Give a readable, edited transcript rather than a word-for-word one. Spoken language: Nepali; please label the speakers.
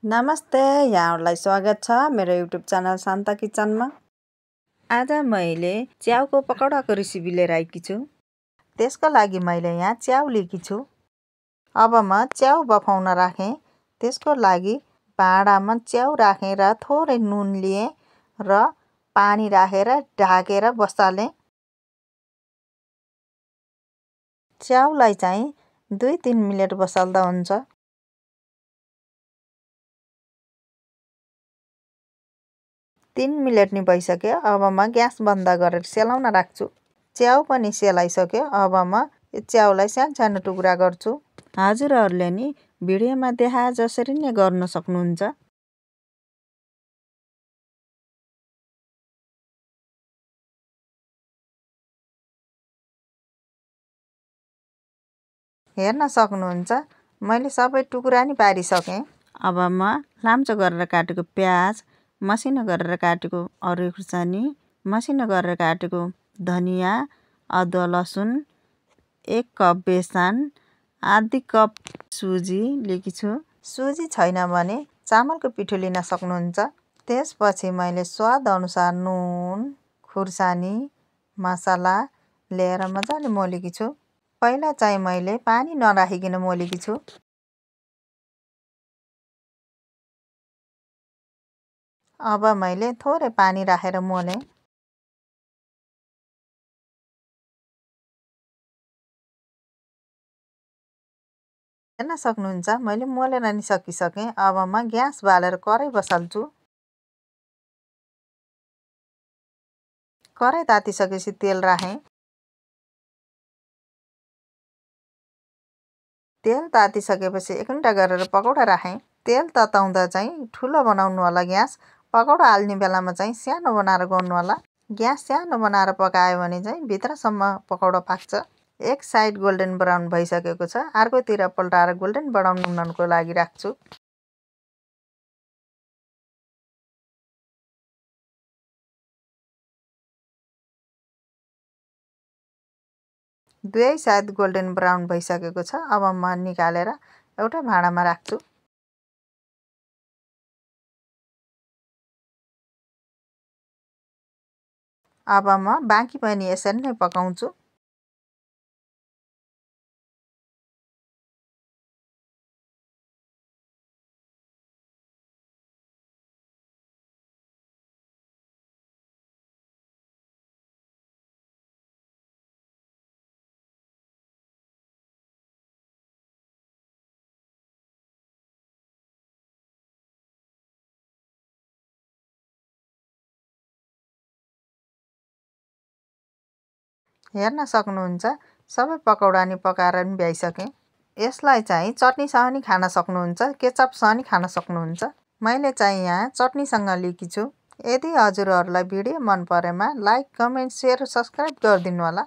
Speaker 1: नमस्ते, यहाँहरूलाई स्वागत छ मेरो युट्युब च्यानल शान्ता किचनमा। आज मैले च्याउको पकौडाको रेसिपी लिएर आएकी छु। त्यसको लागि मैले यहाँ च्याउ लिएकी छु। अब म च्याउ बफाउन राखेँ। त्यसको लागि भाँडामा च्याउ राखेर थोरै नुन लिए र पानी राखेर ढाकेर बसालेँ। च्याउलाई चाहिँ 2-3 मिनेट बसाल्दा हुन्छ। 3 मिनेट नि भइसक्यो। अब म ग्यास बन्द गरेर सेलाउन राख्छु। च्याउ पनि सेलाइसक्यो। अब म च्याउलाई सानो टुक्रा गर्छु। हजुरहरूले नि भिडियोमा देखाए जसरी नै गर्न सक्नुहुन्छ। हेर्न सक्नुहुन्छ मैले सबै टुक्रा नि पारिसकेँ। अब म लाम्चो गरेर काटेको प्याज, मसिनो गरेर काटेको हरियो खुर्सानी, मसिनो गरेर काटेको धनिया, अदुवा लसुन, 1 कप बेसन, आधी कप सुजी लिएकी छु। सुजी छैन भने चामलको पिठो लिन सक्नुहुन्छ। त्यसपछि मैले स्वाद अनुसार नुन, खुर्सानी, मसला लिएर मजाले मोलेकी छु। पहिला चाहिँ मैले पानी नराखिकन मोलेकी छु। अब मैले थोरै पानी राखेर मोलेँ। हेर्न सक्नुहुन्छ मैले मोलेर नि सकिसकेँ। अब म ग्यास बालेर कराई बसाल्छु। कराई तातिसकेपछि तेल राखेँ। तेल तातिसकेपछि 1 घण्टा गरेर पकौडा राखेँ। तेल तताउँदा चाहिँ ठुलो बनाउनु होला ग्यास। पकौडा हाल्ने बेलामा चाहिँ सानो बनाएर गर्नु होला। ग्यास सानो बनाएर पकायो भने चाहिँ भित्रसम्म पकौडा पाक्छ। एक साइड गोल्डन ब्राउन भइसकेको छ। अर्कोतिर पल्टाएर गोल्डन ब्राउन हुनको लागि राख्छु। दुवै साइड गोल्डन ब्राउन भइसकेको छ। अब म निकालेर एउटा भाँडामा राख्छु। अब म बाँकी पनि यसरी नै पकाउँछु। हेर्न सक्नुहुन्छ सबै पकौडा नि पकाएर नि भ्याइसकेँ। यसलाई चाहिँ चटनीसँग नि खान सक्नुहुन्छ, केचपसँग नि खान सक्नुहुन्छ। मैले चाहिँ यहाँ चटनीसँग लिएकी छु। यदि हजुरहरूलाई भिडियो मन परेमा लाइक, कमेन्ट, सेयर, सब्स्क्राइब गरिदिनु होला।